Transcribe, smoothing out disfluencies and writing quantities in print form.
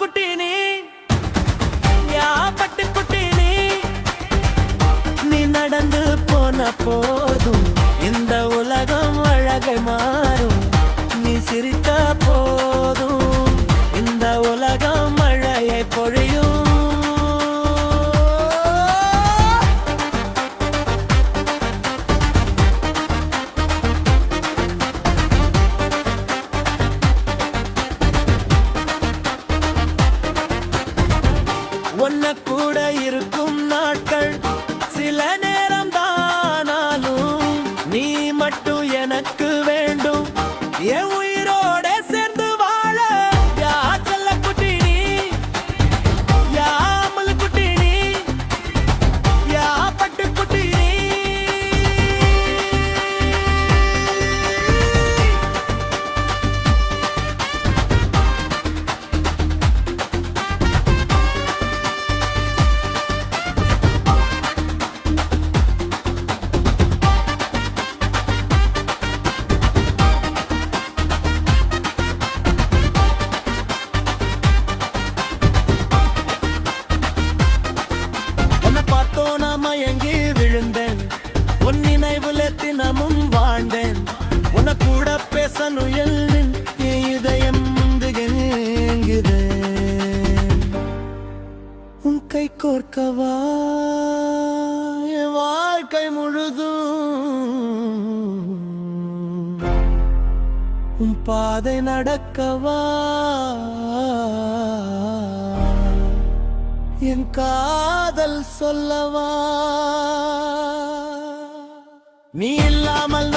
குட்டி நீ யா பட்டு குட்டி நீ நடந்து போன போதும் இந்த உலகம் அழகை மாறும் நீ சிரித்த போதும் இந்த உலகம் மழையை பொழியும் ஒன்ன கூட இருக்கும் நாட்கள் சில நேரம் தானாலும் நீ மட்டும் எனக்கு வேண்டும் என் உயிரோட சேர்ந்து வாழ யா செல்ல குட்டி நீ யா அமுல் குட்டி நீ யா பட்டு குட்டி நீ மயங்கி விழுந்தேன் உன் நினைவுல தினமும் வாழ்ந்தேன் உன கூட பேசணும் என் இதயம் ஏங்குதே உன் கை கோர்க்கவா என் வாழ்க்கை முழுதும் உன் பாதை நடக்கவா என் காதல் சொல்லவா நீ இல்லாமல்